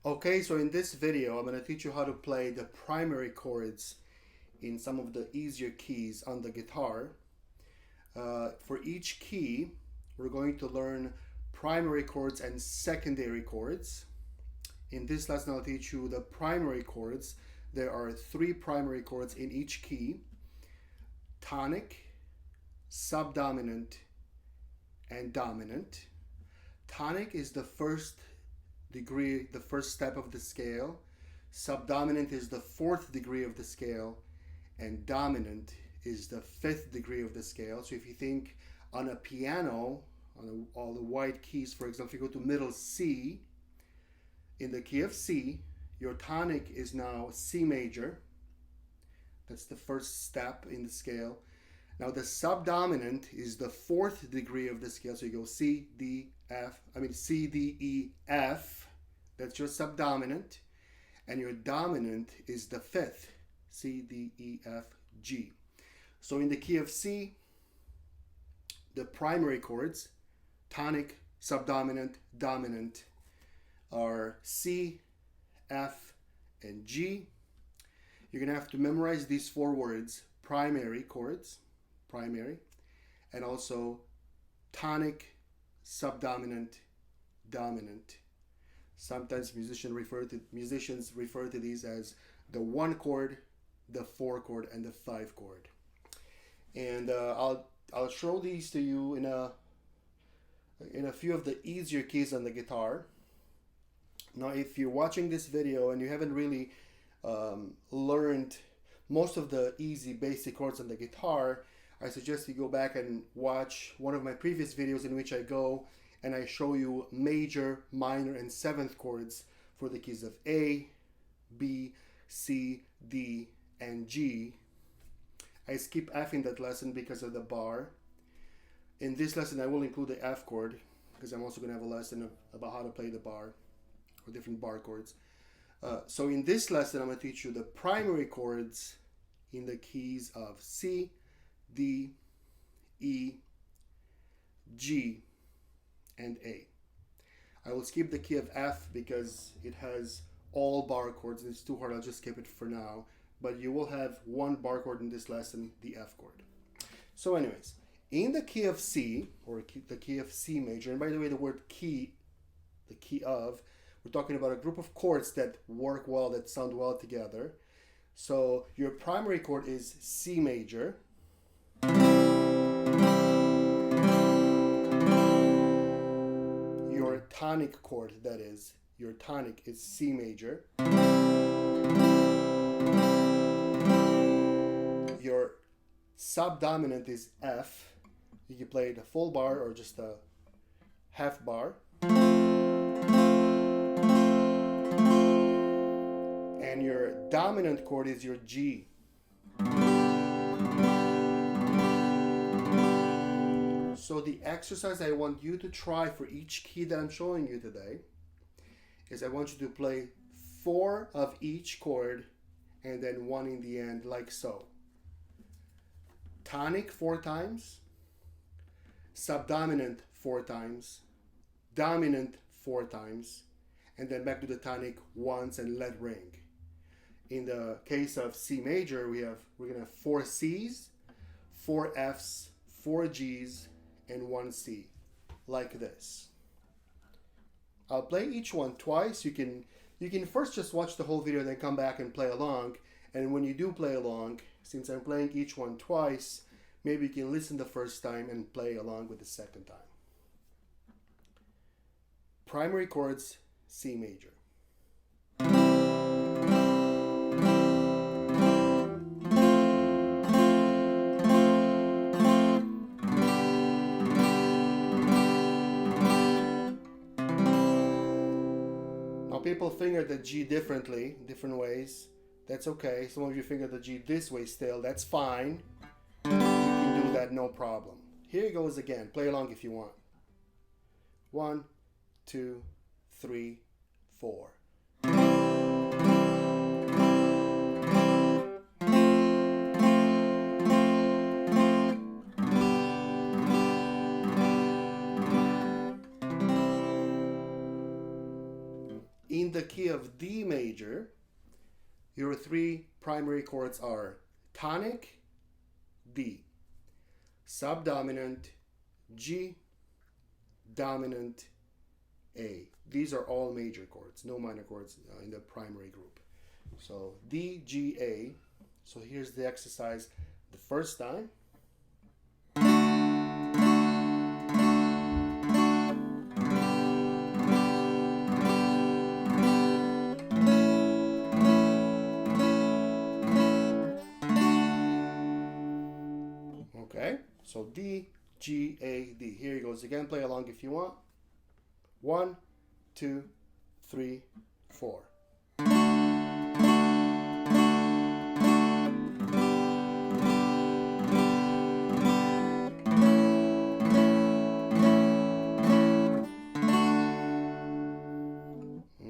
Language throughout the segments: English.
Okay, so in this video, I'm going to teach you how to play the primary chords in some of the easier keys on the guitar. For each key, we're going to learn primary chords and secondary chords. In this lesson, I'll teach you the primary chords. There are 3 primary chords in each key: tonic, subdominant, and dominant. Tonic is the first degree, the first step of the scale. Subdominant is the 4th degree of the scale, and dominant is the 5th degree of the scale. So if you think on a piano, all the white keys, for example, if you go to middle C, in the key of C, your tonic is now C major. That's the first step in the scale. Now the subdominant is the 4th degree of the scale. So you go C, D, E, F. That's your subdominant. And your dominant is the 5th, C, D, E, F, G. So in the key of C, the primary chords, tonic, subdominant, dominant, are C, F, and G. You're going to have to memorize these 4 words: primary chords, primary, and also tonic, subdominant, dominant. Sometimes musicians refer to these as the 1 chord, the 4 chord, and the 5 chord. And I'll show these to you in a few of the easier keys on the guitar. Now, if you're watching this video and you haven't really learned most of the easy basic chords on the guitar, I suggest you go back and watch one of my previous videos in which I go and I show you major, minor, and 7th chords for the keys of A, B, C, D, and G. I skip F in that lesson because of the bar. In this lesson, I will include the F chord because I'm also going to have a lesson about how to play the bar or different bar chords. So in this lesson, I'm going to teach you the primary chords in the keys of C, D, E, G, and A. I will skip the key of F because it has all bar chords and it's too hard. I'll just skip it for now. But you will have 1 bar chord in this lesson, the F chord. So anyways, in the key of C, or the key of C major, and by the way, the word key, the key of, we're talking about a group of chords that work well, that sound well together. So your primary chord is C major. Your tonic chord, that is, your tonic is C major. Your subdominant is F. You can play the full bar or just a half bar. And your dominant chord is your G. So the exercise I want you to try for each key that I'm showing you today is I want you to play 4 of each chord and then 1 in the end, like so. Tonic 4 times, subdominant 4 times, dominant 4 times, and then back to the tonic once and let ring. In the case of C major, we're gonna have 4 C's, 4 F's, 4 G's, and 1 C, like this. I'll play each one twice. You can first just watch the whole video, then come back and play along. And when you do play along, since I'm playing each one twice, maybe you can listen the first time and play along with the second time. Primary chords, C major. Now people finger the G differently, different ways. That's okay. Some of you finger the G this way still. That's fine. You can do that, no problem. Here it goes again. Play along if you want. 1, 2, 3, 4. the key of D major, your three primary chords are tonic, D, subdominant, G, dominant, A. These are all major chords, no minor chords in the primary group. So D, G, A. So here's the exercise the first time. Okay, so D, G, A, D. Here he goes again. Play along if you want. 1, 2, 3, 4.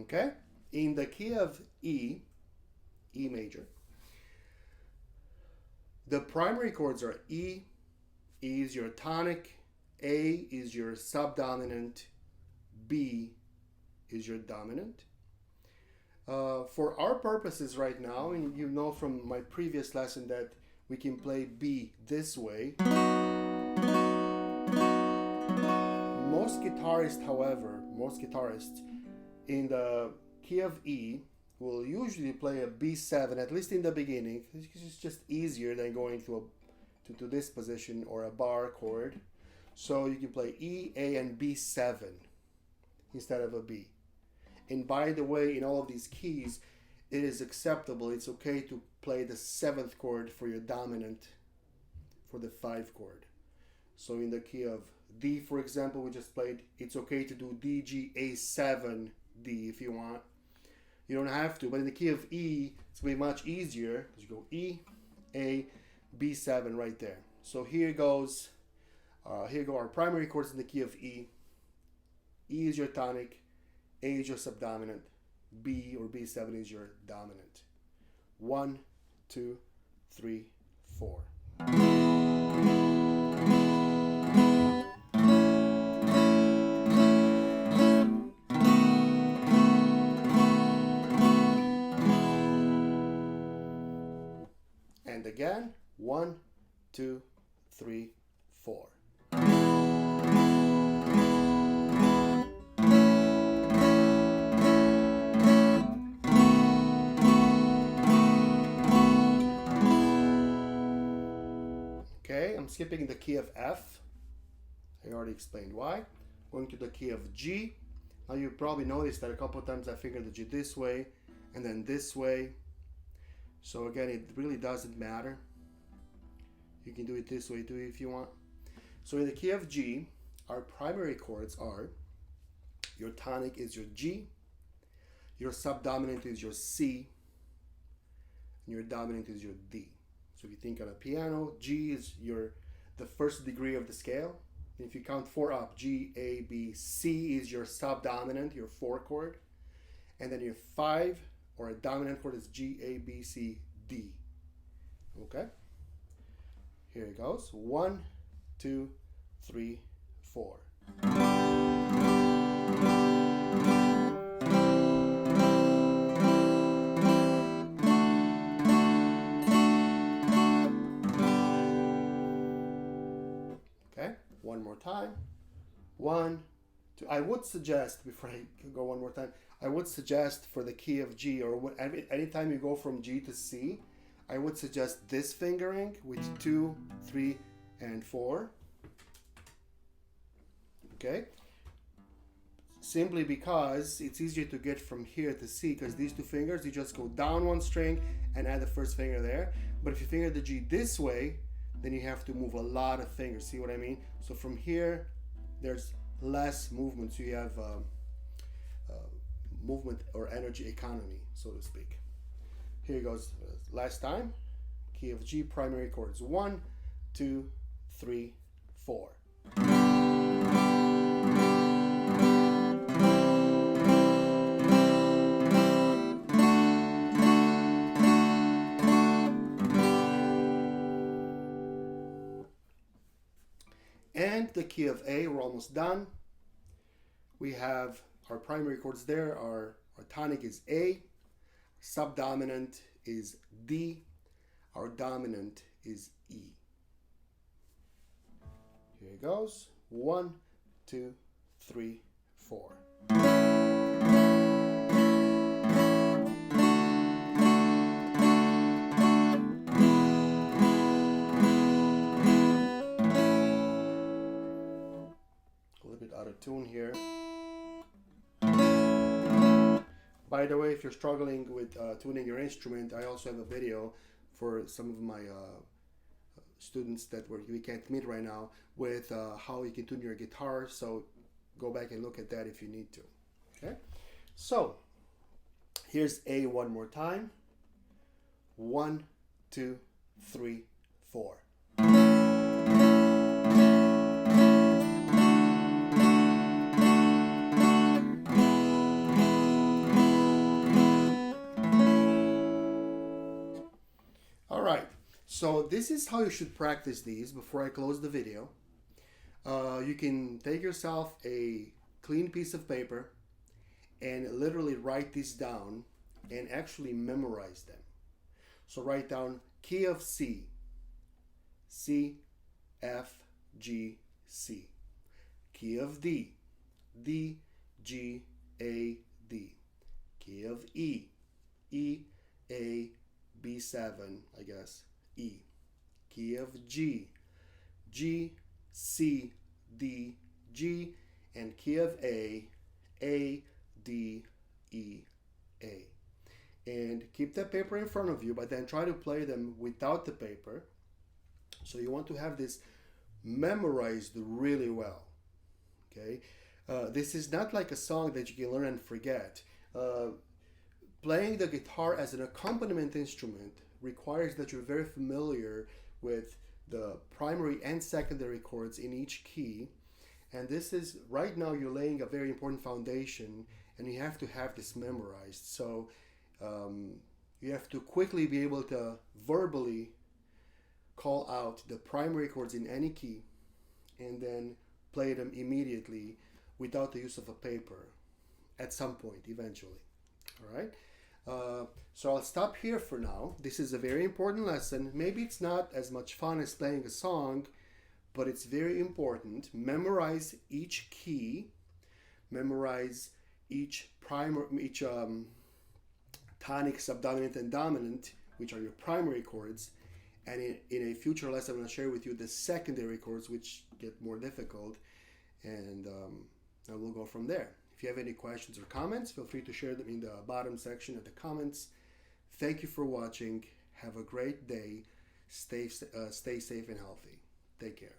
Okay, in the key of E, E major, the primary chords are E. E is your tonic, A is your subdominant, B is your dominant. For our purposes right now, and you know from my previous lesson that we can play B this way. Most guitarists, however, in the key of E will usually play a B7, at least in the beginning. It's just easier than going to this position or a bar chord. So you can play E, A, and B7 instead of a B. And by the way, in all of these keys, it is acceptable. It's okay to play the 7th chord for your dominant for the 5 chord. So in the key of D, for example, we just played, it's okay to do D, G, A7, D if you want. You don't have to, but in the key of E, it's going to be much easier because you go E, A, B7 right there. So here goes, here go our primary chords in the key of E. E is your tonic, A is your subdominant, B or B7 is your dominant. 1, 2, 3, 4. And again, 1, 2, 3, 4. Okay, I'm skipping the key of F. I already explained why. Going to the key of G. Now you probably noticed that a couple of times I fingered the G this way and then this way. So again, it really doesn't matter. You can do it this way too if you want. So in the key of G, our primary chords are, your tonic is your G, your subdominant is your C, and your dominant is your D. So if you think on a piano, G is the first degree of the scale. And if you count 4 up, G, A, B, C is your subdominant, your 4 chord. And then your 5 or a dominant chord is G, A, B, C, D. Okay? Here it goes. 1, 2, 3, 4. Okay, one more time. 1, 2. I would suggest, before I go one more time, I would suggest for the key of G, or anytime you go from G to C, I would suggest this fingering with 2, 3, and 4. Okay? Simply because it's easier to get from here to C, because these 2 fingers, you just go down 1 string and add the first finger there. But if you finger the G this way, then you have to move a lot of fingers. See what I mean? So from here, there's less movement. So you have movement or energy economy, so to speak. Here goes last time. Key of G, primary chords. 1, 2, 3, 4. And the key of A, we're almost done. We have our primary chords there are Our tonic is A, subdominant is D, our dominant is E. Here it goes. 1, 2, 3, 4. A little bit out of tune here. By the way, if you're struggling with tuning your instrument, I also have a video for some of my students that we can't meet right now with how you can tune your guitar. So go back and look at that if you need to. Okay, so here's A one more time. 1, 2, 3, 4. All right, so this is how you should practice these before I close the video. You can take yourself a clean piece of paper and literally write these down and actually memorize them. So write down key of C, C, F, G, C. Key of D, D, G, A, D. Key of E, E, A, B7, I guess, E. Key of G, G, C, D, G, and key of A, D, E, A. And keep that paper in front of you, but then try to play them without the paper. So you want to have this memorized really well, okay? This is not like a song that you can learn and forget. Playing the guitar as an accompaniment instrument requires that you're very familiar with the primary and secondary chords in each key. And this is, right now you're laying a very important foundation and you have to have this memorized. So you have to quickly be able to verbally call out the primary chords in any key and then play them immediately without the use of a paper at some point eventually. All right. So I'll stop here for now. This is a very important lesson. Maybe it's not as much fun as playing a song, but it's very important. Memorize each key, memorize each tonic, subdominant, and dominant, which are your primary chords. And in a future lesson, I'm going to share with you the secondary chords, which get more difficult, and we'll go from there. If you have any questions or comments, feel free to share them in the bottom section of the comments. Thank you for watching. Have a great day. Stay safe and healthy. Take care.